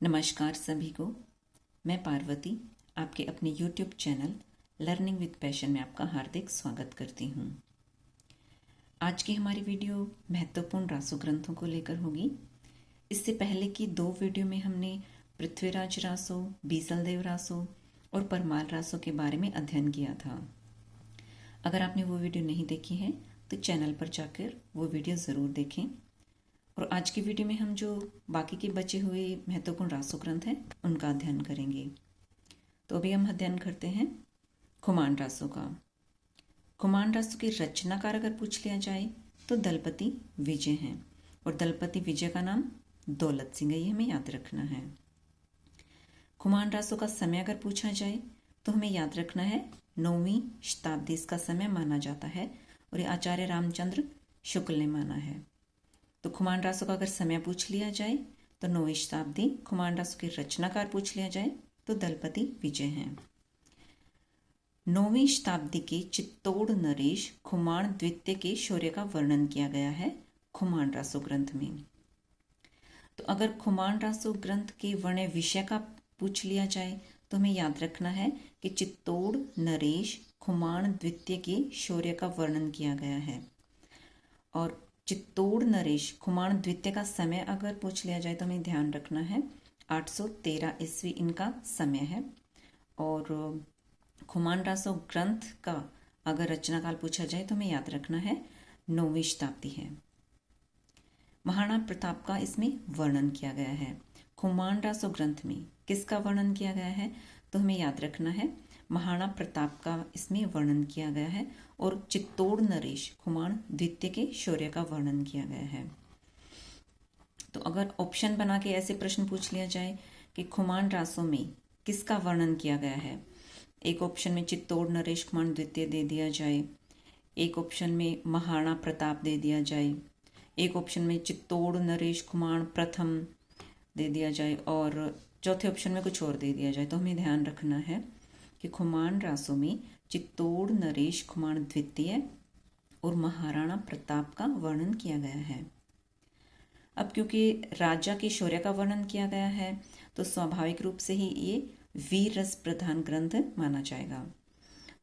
नमस्कार सभी को। मैं पार्वती आपके अपने YouTube channel learning with passion में आपका हार्दिक स्वागत करती हूँ। आज की हमारी वीडियो महत्वपूर्ण रासो ग्रंथों को लेकर होगी। इससे पहले की 2 वीडियो में हमने पृथ्वीराज रासो, बीसलदेव रासो और परमाल रासो के बारे में अध्ययन किया था। अगर आपने वो वीडियो नहीं देखी है तो चैनल पर जाकर वो वीडियो ज़रूर देखें। और आज की वीडियो में हम जो बाकी के बचे हुए महत्वपूर्ण रासो ग्रंथ हैं उनका अध्ययन करेंगे। तो अभी हम अध्ययन करते हैं खुमान रासो का। खुमान रासो के रचनाकार अगर पूछ लिया जाए तो दलपति विजय हैं और दलपति विजय का नाम दौलत सिंह है, ये हमें याद रखना है। खुमान रासो का समय अगर पूछा जाए तो हमें याद रखना है 9वीं शताब्दी इसका समय माना जाता है और ये आचार्य रामचंद्र शुक्ल ने माना है। तो खुमान रासो का अगर समय पूछ लिया जाए तो 9वीं शताब्दी, खुमान रासो के रचनाकार पूछ लिया जाए तो दलपति विजय हैं। 9वीं शताब्दी के चित्तौड़ नरेश खुमान द्वितीय के शौर्य का वर्णन किया गया है खुमान रासो ग्रंथ में। तो अगर खुमान रासो ग्रंथ के वर्ण विषय का पूछ लिया जाए तो हमें याद रखना है कि चित्तौड़ नरेश खुमान द्वितीय के शौर्य का वर्णन किया गया है। और चित्तौड़ नरेश खुमान द्वितीय का समय अगर पूछ लिया जाए तो हमें ध्यान रखना है 813 ईस्वी इनका समय है। और खुमान रासो ग्रंथ का अगर रचनाकाल पूछा जाए तो हमें याद रखना है 9वीं शताब्दी है। महाराणा प्रताप का इसमें वर्णन किया गया है। खुमान रासो ग्रंथ में किसका वर्णन किया गया है तो हमें याद रखना है महाराणा प्रताप का इसमें वर्णन किया गया है। और चित्तौड़ नरेश खुमान द्वितीय के शौर्य का वर्णन किया गया है। तो अगर ऑप्शन बना के ऐसे प्रश्न पूछ लिया जाए कि खुमान रासो में किसका वर्णन किया गया है, एक ऑप्शन में चित्तौड़ नरेश खुमान द्वितीय दे दिया जाए, एक ऑप्शन में महाराणा प्रताप दे दिया जाए, एक ऑप्शन में चित्तौड़ नरेश खुमान प्रथम दे दिया जाए और चौथे ऑप्शन में कुछ और दे दिया जाए, तो हमें ध्यान रखना है कि खुमान रासो में चित्तौड़ नरेश खुमान द्वितीय और महाराणा प्रताप का वर्णन किया गया है। अब क्योंकि राजा के शौर्य का वर्णन किया गया है तो स्वाभाविक रूप से ही ये वीर रस प्रधान ग्रंथ माना जाएगा।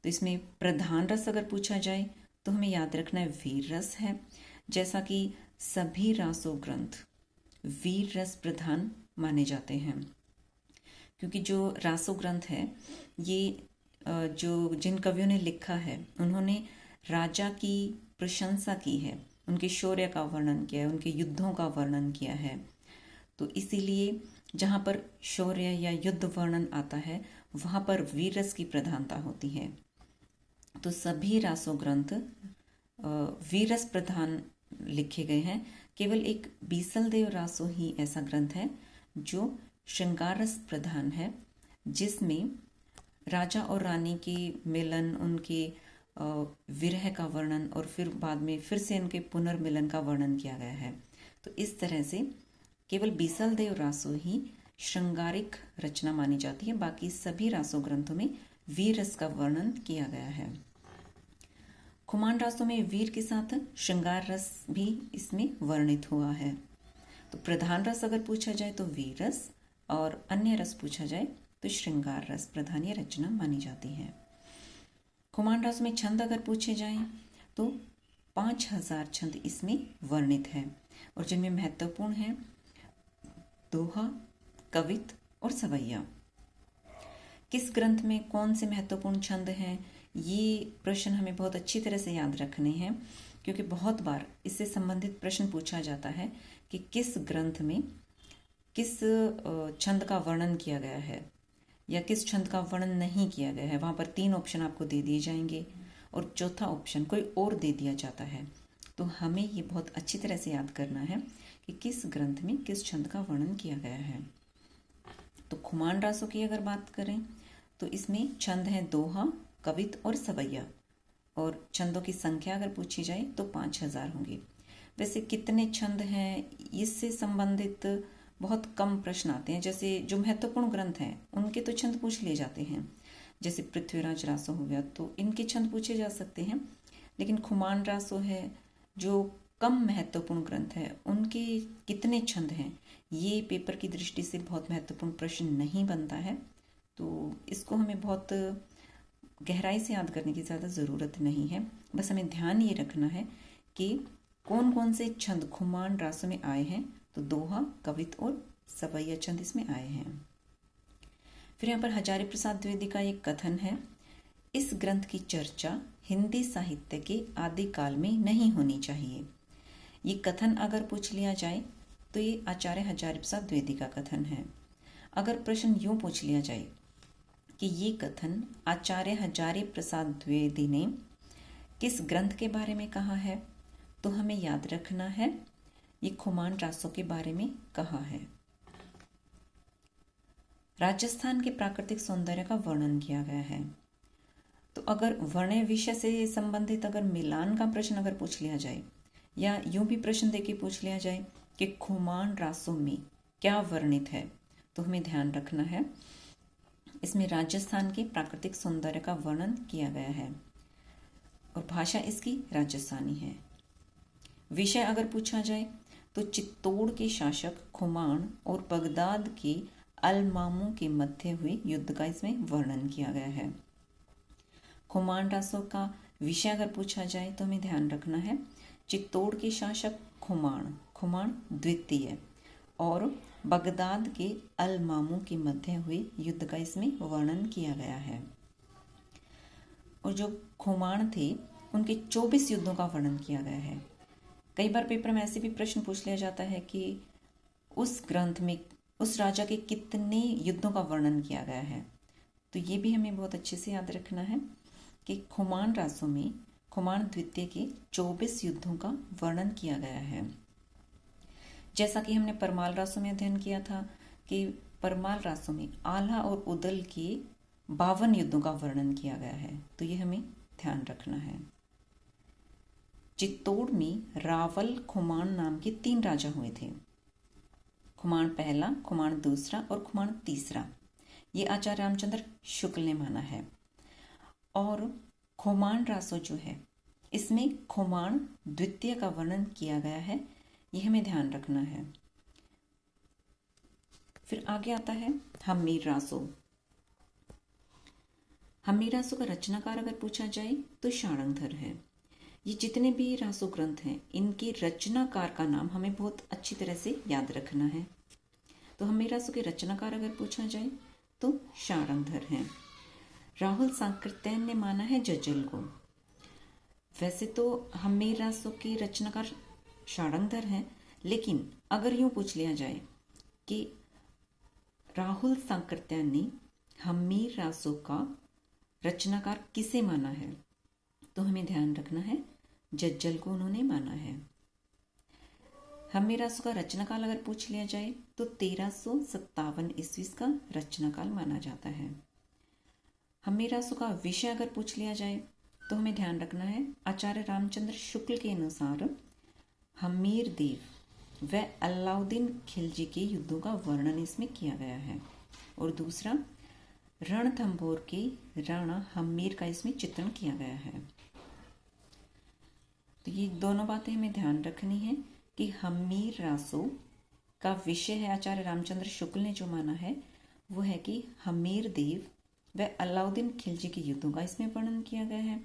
तो इसमें प्रधान रस अगर पूछा जाए तो हमें याद रखना है वीर रस है, जैसा कि सभी रासो ग्रंथ वीर रस प्रधान माने जाते हैं। क्योंकि जो रासो ग्रंथ है ये जो जिन कवियों ने लिखा है उन्होंने राजा की प्रशंसा की है, उनके शौर्य का वर्णन किया है, उनके युद्धों का वर्णन किया है। तो इसीलिए जहाँ पर शौर्य या युद्ध वर्णन आता है वहाँ पर वीर रस की प्रधानता होती है। तो सभी रासो ग्रंथ वीर रस प्रधान लिखे गए हैं। केवल एक बीसलदेव रासो ही ऐसा ग्रंथ है जो श्रृंगार रस प्रधान है, जिसमें राजा और रानी के मिलन, उनके विरह का वर्णन और फिर बाद में फिर से उनके पुनर्मिलन का वर्णन किया गया है। तो इस तरह से केवल बीसलदेव रासो ही श्रृंगारिक रचना मानी जाती है, बाकी सभी रासो ग्रंथों में वीर रस का वर्णन किया गया है। खुमान रासो में वीर के साथ श्रृंगार रस भी इसमें वर्णित हुआ है। तो प्रधान रस अगर पूछा जाए तो वीर रस और अन्य रस पूछा जाए तो श्रृंगार रस प्रधान ये रचना मानी जाती है। खुमान रासो में छंद अगर पूछे जाएं तो 5000 छंद इसमें वर्णित है और जिनमें महत्वपूर्ण है दोहा, कवित और सवैया। किस ग्रंथ में कौन से महत्वपूर्ण छंद हैं, ये प्रश्न हमें बहुत अच्छी तरह से याद रखने हैं, क्योंकि बहुत बार इससे संबंधित प्रश्न पूछा जाता है कि किस ग्रंथ में किस छंद का वर्णन किया गया है या किस छंद का वर्णन नहीं किया गया है। वहाँ पर 3 ऑप्शन आपको दे दिए जाएंगे और चौथा ऑप्शन कोई और दे दिया जाता है। तो हमें ये बहुत अच्छी तरह से याद करना है कि किस ग्रंथ में किस छंद का वर्णन किया गया है। तो खुमान रासो की अगर बात करें तो इसमें छंद हैं दोहा, कवित और सवैया, और छंदों की संख्या अगर पूछी जाए तो 5000 होंगे। वैसे कितने छंद हैं इससे संबंधित बहुत कम प्रश्न आते हैं। जैसे जो महत्वपूर्ण ग्रंथ हैं उनके तो छंद पूछ लिए जाते हैं, जैसे पृथ्वीराज रासो हो गया तो इनके छंद पूछे जा सकते हैं। लेकिन खुमान रासो है जो कम महत्वपूर्ण ग्रंथ है उनके कितने छंद हैं, ये पेपर की दृष्टि से बहुत महत्वपूर्ण प्रश्न नहीं बनता है। तो इसको हमें बहुत गहराई से याद करने की ज़्यादा ज़रूरत नहीं है। बस हमें ध्यान ये रखना है कि कौन कौन से छंद खुमान रासों में आए हैं। तो दोहा, कवित और सवैया छंद इसमें आए हैं। फिर यहाँ पर हजारी प्रसाद द्विवेदी का एक कथन है, इस ग्रंथ की चर्चा हिंदी साहित्य के आदिकाल में नहीं होनी चाहिए। ये कथन अगर पूछ लिया जाए तो ये आचार्य हजारी प्रसाद द्विवेदी का कथन है। अगर प्रश्न यूं पूछ लिया जाए कि ये कथन आचार्य हजारी प्रसाद द्विवेदी ने किस ग्रंथ के बारे में कहा है, तो हमें याद रखना है ये खुमान रासों के बारे में कहा है। राजस्थान के प्राकृतिक सौंदर्य का वर्णन किया गया है। तो अगर वर्ण विषय से संबंधित अगर मिलान का प्रश्न अगर पूछ लिया जाए, या यूं भी प्रश्न देके पूछ लिया जाए कि खुमान रासों में क्या वर्णित है, तो हमें ध्यान रखना है इसमें राजस्थान के प्राकृतिक सौंदर्य का वर्णन किया गया है और भाषा इसकी राजस्थानी है। विषय अगर पूछा जाए तो चित्तौड़ के शासक खुमान और बगदाद के अलमामू के मध्य हुए युद्ध का इसमें वर्णन किया गया है। खुमान रासों का विषय अगर पूछा जाए तो हमें ध्यान रखना है चित्तौड़ के शासक खुमान द्वितीय और बगदाद के अलमामू के मध्य हुए युद्ध का इसमें वर्णन किया गया है। और जो खुमान थे उनके 24 युद्धों का वर्णन किया गया है। कई बार पेपर में ऐसे भी प्रश्न पूछ लिया जाता है कि उस ग्रंथ में उस राजा के कितने युद्धों का वर्णन किया गया है। तो ये भी हमें बहुत अच्छे से याद रखना है कि खुमान रासों में खुमान द्वितीय के 24 युद्धों का वर्णन किया गया है। जैसा कि हमने परमाल रासों में अध्ययन किया था कि परमाल रासों में आल्हा और उदल के 52 युद्धों का वर्णन किया गया है। तो ये हमें ध्यान रखना है। चित्तौड़ में रावल खुमान नाम के 3 राजा हुए थे। खुमान पहला, खुमान दूसरा और खुमान तीसरा, ये आचार्य रामचंद्र शुक्ल ने माना है। और खुमान रासो जो है इसमें खुमान द्वितीय का वर्णन किया गया है, ये हमें ध्यान रखना है। फिर आगे आता है हम्मीर रासो। हम्मीर रासो का रचनाकार अगर पूछा जाए तो शारंगधर है। ये जितने भी रासो ग्रंथ हैं इनके रचनाकार का नाम हमें बहुत अच्छी तरह से याद रखना है। तो हम्मीर रासो के रचनाकार अगर पूछा जाए तो शारंगधर हैं। राहुल सांकृत्यायन ने माना है जज्जल को। वैसे तो हम्मीर रासो के रचनाकार शारंगधर हैं, लेकिन अगर यूं पूछ लिया जाए कि राहुल सांकृत्यायन ने हम्मीर रासो का रचनाकार किसे माना है, तो हमें ध्यान रखना है जज्जल को उन्होंने माना है। हम्मीर रासो का रचनाकाल अगर पूछ लिया जाए तो 1357 ईस्वी का रचनाकाल माना जाता है। हम्मीर रासो का विषय अगर पूछ लिया जाए तो हमें ध्यान रखना है आचार्य रामचंद्र शुक्ल के अनुसार हम्मीर देव व अलाउद्दीन खिलजी के युद्धों का वर्णन इसमें किया गया है। और दूसरा रणथंभौर के राणा हम्मीर का इसमें चित्रण किया गया है। तो ये दोनों बातें हमें ध्यान रखनी है कि हम्मीर रासो का विषय है आचार्य रामचंद्र शुक्ल ने जो माना है वो है कि हम्मीर देव व अलाउद्दीन खिलजी के युद्धों का इसमें वर्णन किया गया है।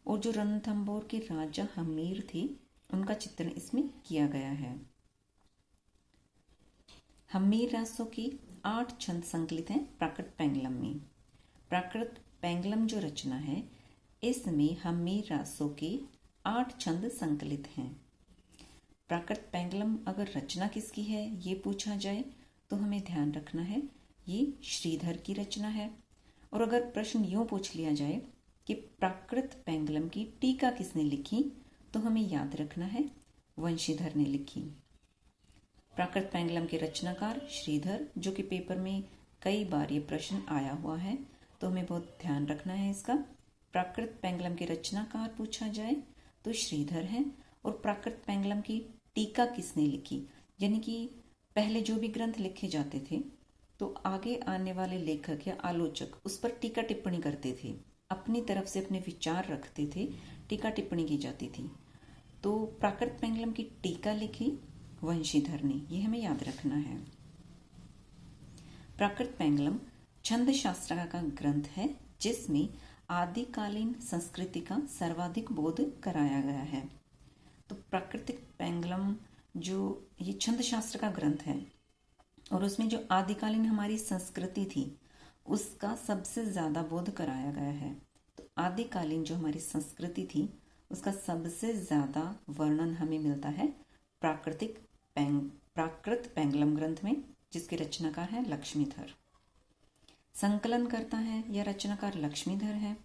और जो रणथंभौर के राजा हम्मीर थे उनका चित्रण इसमें किया गया है। हम्मीर रासो की 8 छंद संकलित हैं प्राकृत पैंगलम में। प्राकृत पैंगलम जो रचना है इसमें हम्मीर रासो के 8 छंद संकलित हैं। प्राकृत पैंगलम अगर रचना किसकी है ये पूछा जाए तो हमें ध्यान रखना है ये श्रीधर की रचना है। और अगर प्रश्न यूं पूछ लिया जाए कि प्राकृत पैंगलम की टीका किसने लिखी, तो हमें याद रखना है वंशीधर ने लिखी। प्राकृत पैंगलम के रचनाकार श्रीधर, जो कि पेपर में कई बार ये प्रश्न आया हुआ है, तो हमें बहुत ध्यान रखना है इसका। प्राकृत पैंगलम के रचनाकार पूछा जाए तो श्रीधर हैं। और प्राकृत पैंगलम की टीका किसने लिखी, यानी कि पहले जो भी ग्रंथ लिखे जाते थे तो आगे आने वाले लेखक या आलोचक उस पर टीका टिप्पणी करते थे, अपनी तरफ से अपने विचार रखते थे, टीका टिप्पणी की जाती थी। तो प्राकृत पेंगलम की टीका लिखी वंशीधर ने, ये हमें याद रखना है। प्राकृत पेंगलम छंद शास्त्र का ग्रंथ है जिसमें आदिकालीन संस्कृति का सर्वाधिक बोध कराया गया है। तो प्राकृतिक पेंगलम जो ये छंद शास्त्र का ग्रंथ है और उसमें जो आदिकालीन हमारी संस्कृति थी उसका सबसे ज्यादा बोध कराया गया है। तो आदिकालीन जो हमारी संस्कृति थी उसका सबसे ज्यादा वर्णन हमें मिलता है प्राकृत पेंगलम ग्रंथ में, जिसके रचनाकार है लक्ष्मीधर। संकलन करता है या रचनाकार लक्ष्मीधर है।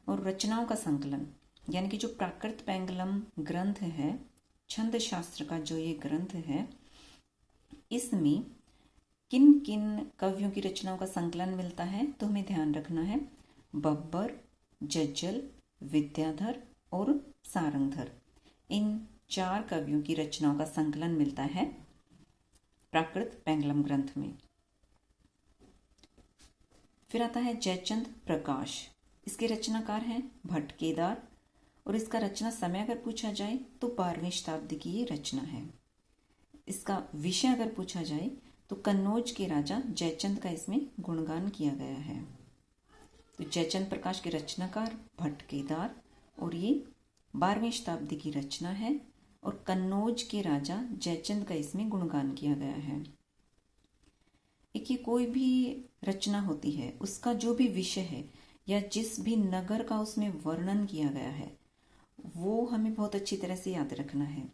और रचनाओं का संकलन यानी कि जो प्राकृत पेंगलम ग्रंथ है, छंद शास्त्र का जो ये ग्रंथ है, इसमें किन किन कवियों की रचनाओं का संकलन मिलता है तो हमें ध्यान रखना है। बब्बर, जज्जल, विद्याधर और सारंगधर, इन 4 कवियों की रचनाओं का संकलन मिलता है प्राकृत पेंगलम ग्रंथ में। फिर आता है जयचंद प्रकाश, इसके रचनाकार हैं भट्ट केदार और इसका रचना समय अगर पूछा जाए तो 12वीं शताब्दी की ये रचना है। इसका विषय अगर पूछा जाए तो कन्नौज के राजा जयचंद का इसमें गुणगान किया गया है। तो जयचंद प्रकाश के रचनाकार भट्ट केदार और ये 12वीं शताब्दी की रचना है और कन्नौज के राजा जयचंद का इसमें गुणगान किया गया है। एक ये कोई भी रचना होती है उसका जो भी विषय है या जिस भी नगर का उसमें वर्णन किया गया है वो हमें बहुत अच्छी तरह से याद रखना है।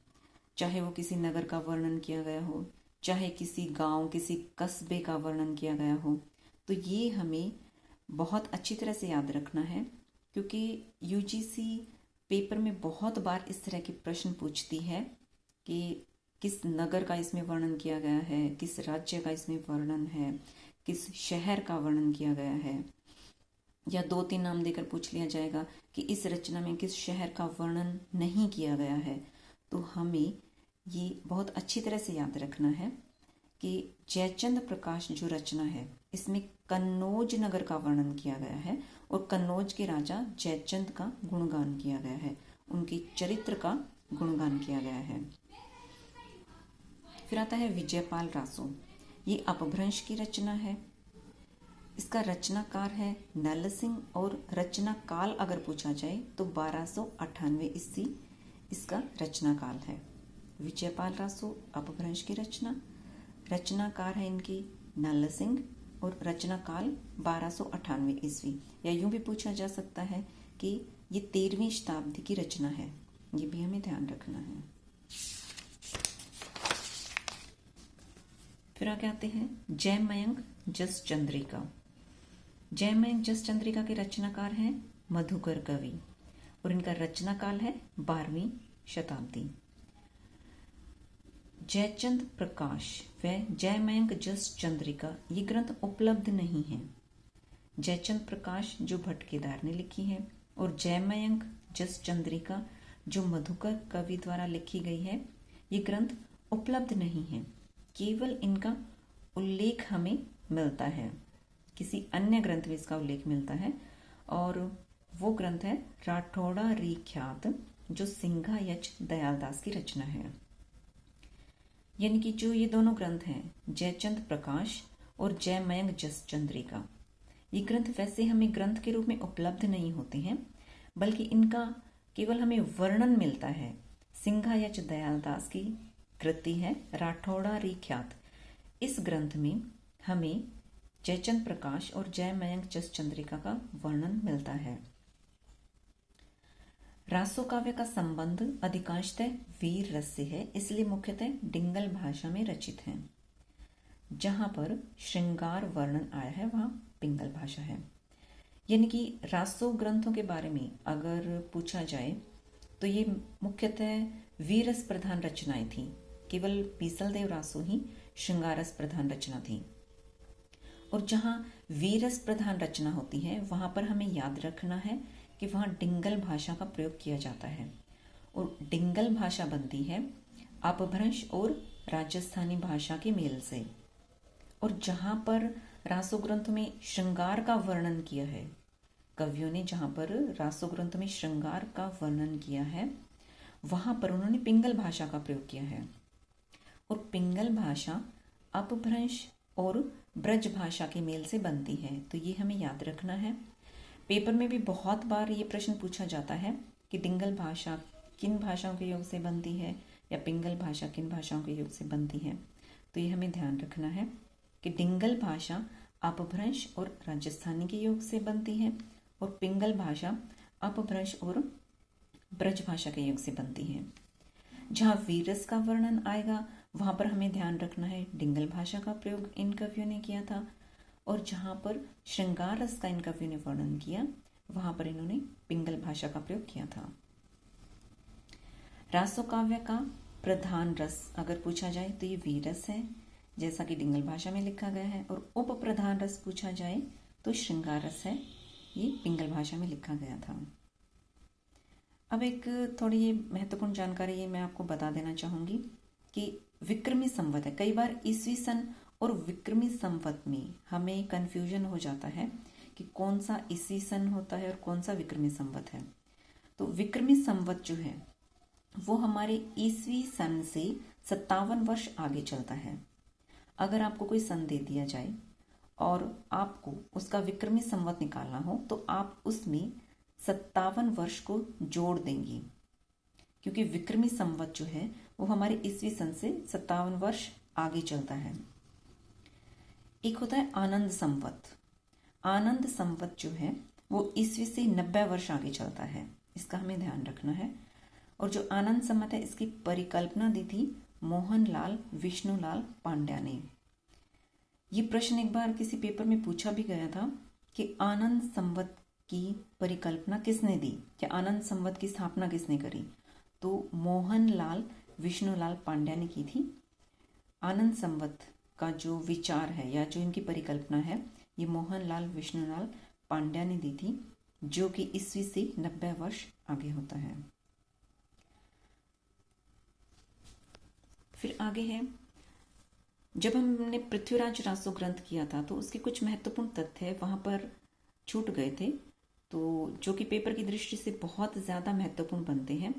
चाहे वो किसी नगर का वर्णन किया गया हो, चाहे किसी गांव, किसी कस्बे का वर्णन किया गया हो, तो ये हमें बहुत अच्छी तरह से याद रखना है, क्योंकि यूजीसी पेपर में बहुत बार इस तरह के प्रश्न पूछती है कि किस नगर का इसमें वर्णन किया गया है, किस राज्य का इसमें वर्णन है, किस शहर का वर्णन किया गया है, या 2-3 नाम देकर पूछ लिया जाएगा कि इस रचना में किस शहर का वर्णन नहीं किया गया है। तो हमें ये बहुत अच्छी तरह से याद रखना है कि जयचंद प्रकाश जो रचना है इसमें कन्नौज नगर का वर्णन किया गया है और कन्नौज के राजा जयचंद का गुणगान किया गया है, उनके चरित्र का गुणगान किया गया है। फिर आता है विजयपाल रासो, ये अपभ्रंश की रचना है। इसका रचनाकार है नल सिंह और रचना काल अगर पूछा जाए तो 1298 ईस्वी इसका रचना काल है। विजयपाल रासो अपभ्रंश की रचनाकार है इनकी नल सिंह और रचना काल 1298 ईस्वी, या यूं भी पूछा जा सकता है कि ये 13वीं शताब्दी की रचना है, ये भी हमें ध्यान रखना है। फिर आगे आते हैं जयमयंक जस चंद्रिका। जयमयंक जस चंद्रिका के रचनाकार हैं मधुकर कवि और इनका रचना काल है 12वीं शताब्दी। जयचंद प्रकाश व जयमयंक जस चंद्रिका ये ग्रंथ उपलब्ध नहीं है। जयचंद प्रकाश जो भट्ट केदार ने लिखी है और जयमयंक जस चंद्रिका जो मधुकर कवि द्वारा लिखी गई है, ये ग्रंथ उपलब्ध नहीं है। केवल इनका उल्लेख हमें मिलता है, किसी अन्य ग्रंथ में इसका उल्लेख मिलता है और वो ग्रंथ है राठौड़ा रीख्यात जो सिंघायच दयालदास की रचना है। यानी कि जो ये दोनों ग्रंथ हैं जयचंद प्रकाश और जयमयंक जस चंद्रिका, ये ग्रंथ वैसे हमें ग्रंथ के रूप में उपलब्ध नहीं होते हैं, बल्कि इनका केवल हमें वर्णन मिलता है। सिंघायच दयालदास की कृति है राठौड़ा रीख्यात। इस ग्रंथ में हमें जयचंद प्रकाश और जयमयंक जस चंद्रिका का वर्णन मिलता है। रासो काव्य का संबंध अधिकांशतः वीर रस से है, इसलिए मुख्यतः डिंगल भाषा में रचित है। जहां पर श्रृंगार वर्णन आया है वहां पिंगल भाषा है। यानी कि रासो ग्रंथों के बारे में अगर पूछा जाए तो ये मुख्यतः वीरस प्रधान रचनाएं थी। केवल पीसलदेव रासो ही श्रृंगारस प्रधान रचना थी। और जहां वीरस प्रधान रचना होती है वहां पर हमें याद रखना है कि वहां डिंगल भाषा का प्रयोग किया जाता है और डिंगल भाषा बनती है अपभ्रंश और राजस्थानी भाषा के मेल से। और जहां पर रासो ग्रंथ में श्रृंगार का वर्णन किया है, कवियों ने जहां पर रासो ग्रंथ में श्रृंगार का वर्णन किया है वहां पर उन्होंने पिंगल भाषा का प्रयोग किया है। और पिंगल भाषा अपभ्रंश और ब्रज भाषा के मेल से बनती है, तो ये हमें याद रखना है। पेपर में भी बहुत बार ये प्रश्न पूछा जाता है कि डिंगल भाषा किन भाषाओं के योग से बनती है या पिंगल भाषा किन भाषाओं के योग से बनती है। तो ये हमें ध्यान रखना है कि डिंगल भाषा अपभ्रंश और राजस्थानी के योग से बनती है और पिंगल भाषा अपभ्रंश और ब्रज भाषा के योग से बनती है। जहाँ वीरस का वर्णन आएगा वहां पर हमें ध्यान रखना है डिंगल भाषा का प्रयोग इन कवियों ने किया था, और जहां पर श्रृंगार रस का इन कवियों ने वर्णन किया वहां पर इन्होंने पिंगल भाषा का प्रयोग किया था। रासो काव्य का प्रधान रस अगर पूछा जाए तो ये वीरस है, जैसा कि डिंगल भाषा में लिखा गया है, और उप प्रधान रस पूछा जाए तो श्रृंगार रस है, ये पिंगल भाषा में लिखा गया था। अब एक थोड़ी ये महत्वपूर्ण जानकारी ये मैं आपको बता देना चाहूंगी कि विक्रमी संवत है। कई बार ईस्वी सन और विक्रमी संवत में हमें कंफ्यूजन हो जाता है कि कौन सा ईस्वी सन होता है और कौन सा विक्रमी संवत है। तो विक्रमी संवत जो है वो हमारे ईस्वी सन से 57 वर्ष आगे चलता है। अगर आपको कोई सन दे दिया जाए और आपको उसका विक्रमी संवत निकालना हो तो आप उसमें 57 वर्ष को जोड़ देंगी, क्योंकि विक्रमी संवत जो है वो हमारे ईस्वी सन से 57 वर्ष आगे चलता है। एक होता है आनंद संवत। आनंद संवत जो है वो ईस्वी से 90 वर्ष आगे चलता है, इसका हमें ध्यान रखना है। और जो आनंद संवत है इसकी परिकल्पना दी थी मोहनलाल विष्णुलाल पांड्या ने। ये प्रश्न एक बार किसी पेपर में पूछा भी गया था कि आनंद संवत की परिकल्पना किसने दी या आनंद संवत की स्थापना किसने करी, तो मोहनलाल विष्णुलाल पांड्या ने की थी। आनंद संवत का जो विचार है या जो इनकी परिकल्पना है ये मोहनलाल विष्णुलाल पांड्या ने दी थी, जो कि ईस्वी से 90 वर्ष आगे होता है। फिर आगे है, जब हमने पृथ्वीराज रासो ग्रंथ किया था तो उसके कुछ महत्वपूर्ण तथ्य वहां पर छूट गए थे, तो जो कि पेपर की दृष्टि से बहुत ज्यादा महत्वपूर्ण बनते हैं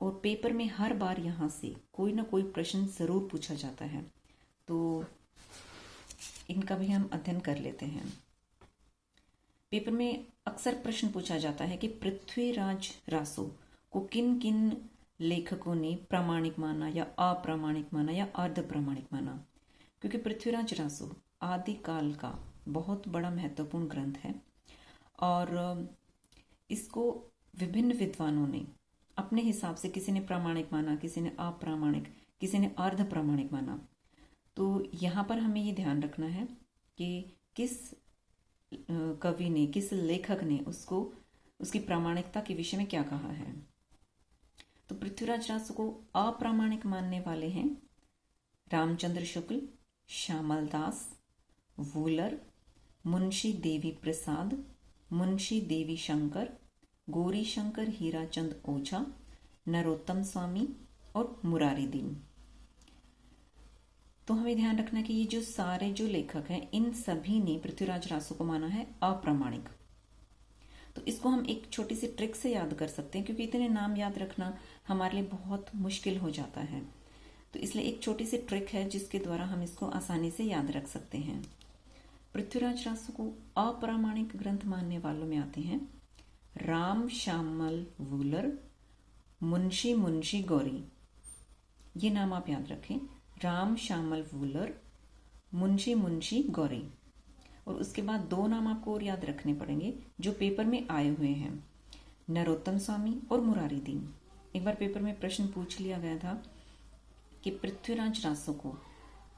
और पेपर में हर बार यहाँ से कोई ना कोई प्रश्न जरूर पूछा जाता है, तो इनका भी हम अध्ययन कर लेते हैं। पेपर में अक्सर प्रश्न पूछा जाता है कि पृथ्वीराज रासो को किन किन लेखकों ने प्रामाणिक माना या अप्रामाणिक माना या अर्ध प्रामाणिक माना, क्योंकि पृथ्वीराज रासो आदिकाल का बहुत बड़ा महत्वपूर्ण ग्रंथ है और इसको विभिन्न विद्वानों ने अपने हिसाब से, किसी ने प्रामाणिक माना, किसी ने अप्रामाणिक, किसी ने अर्ध प्रामाणिक माना। तो यहाँ पर हमें ये ध्यान रखना है कि किस कवि ने, किस लेखक ने उसको उसकी प्रामाणिकता के विषय में क्या कहा है। तो पृथ्वीराज रासो को अप्रामाणिक मानने वाले हैं रामचंद्र शुक्ल, श्यामल दास, वूलर, मुंशी देवी प्रसाद, मुंशी देवी शंकर, गौरी शंकर हीराचंद ओझा, नरोत्तम स्वामी और मुरारी दीन। तो हमें ध्यान रखना कि ये जो सारे जो लेखक हैं इन सभी ने पृथ्वीराज रासो को माना है अप्रामाणिक। तो इसको हम एक छोटी सी ट्रिक से याद कर सकते हैं, क्योंकि इतने नाम याद रखना हमारे लिए बहुत मुश्किल हो जाता है। तो इसलिए एक छोटी सी ट्रिक है जिसके द्वारा हम इसको आसानी से याद रख सकते हैं। पृथ्वीराज रासो को अप्रामाणिक ग्रंथ मानने वालों में आते हैं राम श्यामल वूलर, मुंशी गौरी। ये नाम आप याद रखें, राम श्यामल वूलर, मुंशी गौरी। और उसके बाद दो नाम आपको और याद रखने पड़ेंगे जो पेपर में आए हुए हैं, नरोत्तम स्वामी और मुरारी दीन। एक बार पेपर में प्रश्न पूछ लिया गया था कि पृथ्वीराज रासो को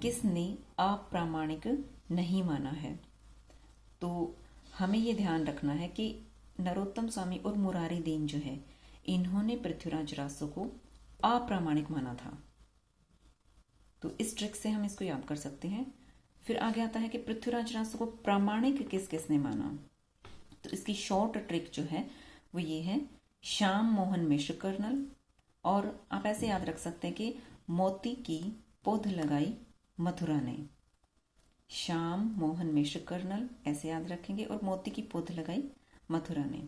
किसने अप्रामाणिक नहीं माना है, तो हमें ये ध्यान रखना है कि नरोत्तम स्वामी और मुरारी दीन जो है इन्होंने पृथ्वीराज रासो को अप्रामाणिक माना था। तो इस ट्रिक से हम इसको याद कर सकते हैं। फिर आगे आता है कि पृथ्वीराज रासो को प्रामाणिक किस किसने माना। तो इसकी शॉर्ट ट्रिक जो है वो ये है श्याम मोहन मिश्र कर्नल, और आप ऐसे याद रख सकते हैं कि मोती की पौध लगाई मथुरा ने। श्याम मोहन मिश्र कर्नल ऐसे याद रखेंगे और मोती की पौध लगाई मथुरा ने।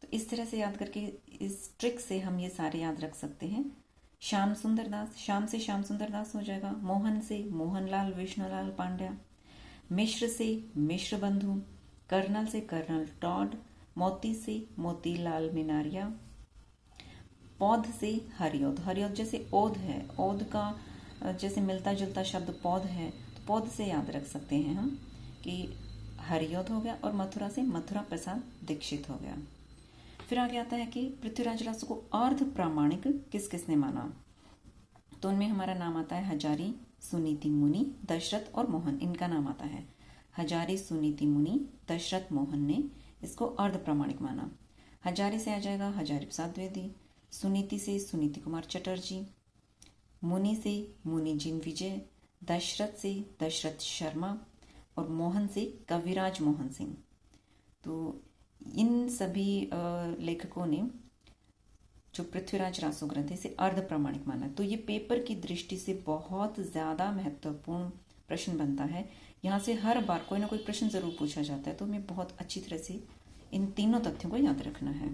तो इस तरह से याद करके, इस ट्रिक से हम ये सारे याद रख सकते हैं। श्याम सुंदर दास, श्याम से श्याम सुंदर दास हो जाएगा। मोहन से मोहनलाल विष्णुलाल पांड्या। मिश्र से मिश्र बंधु। कर्नल से कर्नल टॉड। मोती से मोतीलाल मिनारिया। पौध से हरिऔध, हरिऔध जैसे ओध है, ओध का जैसे मिलता जुलता शब्द पौध है, तो पौध से याद रख सकते हैं हम कि हरिऔध हो गया। और मथुरा से मथुरा प्रसाद दीक्षित हो गया। फिर आगे आता है कि पृथ्वीराज रासो को अर्ध प्रामाणिक किस किसने माना। तो उनमें हमारा नाम आता है हजारी, सुनीति मुनि, दशरथ और मोहन, इनका नाम आता है। हजारी, सुनीति मुनि, दशरथ, मोहन ने इसको अर्ध प्रामाणिक माना। हजारी से आ जाएगा हजारी प्रसाद द्विवेदी। सुनीति से सुनीति कुमार चटर्जी। मुनि से मुनिजिन विजय। दशरथ से दशरथ शर्मा। और मोहन से कविराज मोहन सिंह। तो इन सभी लेखकों ने जो पृथ्वीराज रासो ग्रंथ है इसे अर्ध प्रामाणिक माना। तो ये पेपर की दृष्टि से बहुत ज़्यादा महत्वपूर्ण प्रश्न बनता है। यहाँ से हर बार कोई ना कोई प्रश्न जरूर पूछा जाता है, तो हमें बहुत अच्छी तरह से इन तीनों तथ्यों को याद रखना है।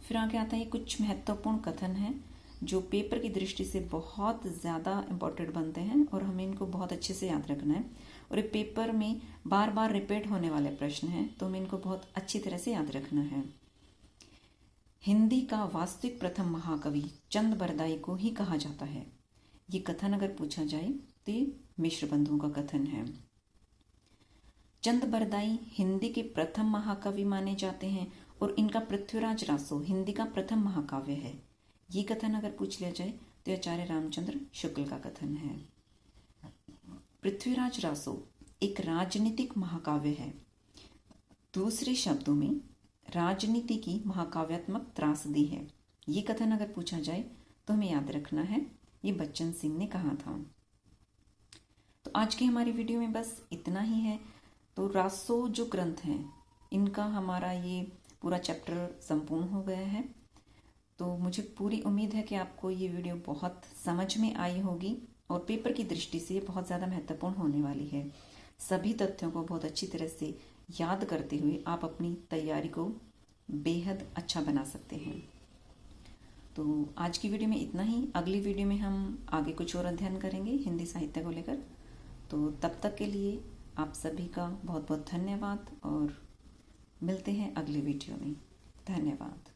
फिर आगे आता है कुछ महत्वपूर्ण कथन हैं जो पेपर की दृष्टि से बहुत ज़्यादा इम्पोर्टेंट बनते हैं और हमें इनको बहुत अच्छे से याद रखना है। और ये पेपर में बार बार रिपीट होने वाले प्रश्न हैं, तो हमें इनको बहुत अच्छी तरह से याद रखना है। हिंदी का वास्तविक प्रथम महाकवि चंद बरदाई को ही कहा जाता है। ये कथन अगर पूछा जाए तो ये मिश्र बंधुओं का कथन है। चंद बरदाई हिंदी के प्रथम महाकवि माने जाते हैं और इनका पृथ्वीराज रासो हिंदी का प्रथम महाकाव्य है। ये कथन अगर पूछ लिया जाए तो आचार्य रामचंद्र शुक्ल का कथन है। पृथ्वीराज रासो एक राजनीतिक महाकाव्य है। दूसरे शब्दों में राजनीति की महाकाव्यात्मक त्रासदी है। ये कथन अगर पूछा जाए तो हमें याद रखना है ये बच्चन सिंह ने कहा था। तो आज की हमारी वीडियो में बस इतना ही है। तो रासो जो ग्रंथ हैं इनका हमारा ये पूरा चैप्टर संपूर्ण हो गया है। तो मुझे पूरी उम्मीद है कि आपको ये वीडियो बहुत समझ में आई होगी और पेपर की दृष्टि से बहुत ज़्यादा महत्वपूर्ण होने वाली है। सभी तथ्यों को बहुत अच्छी तरह से याद करते हुए आप अपनी तैयारी को बेहद अच्छा बना सकते हैं। तो आज की वीडियो में इतना ही। अगली वीडियो में हम आगे कुछ और अध्ययन करेंगे हिंदी साहित्य को लेकर। तो तब तक के लिए आप सभी का बहुत बहुत धन्यवाद और मिलते हैं अगली वीडियो में। धन्यवाद।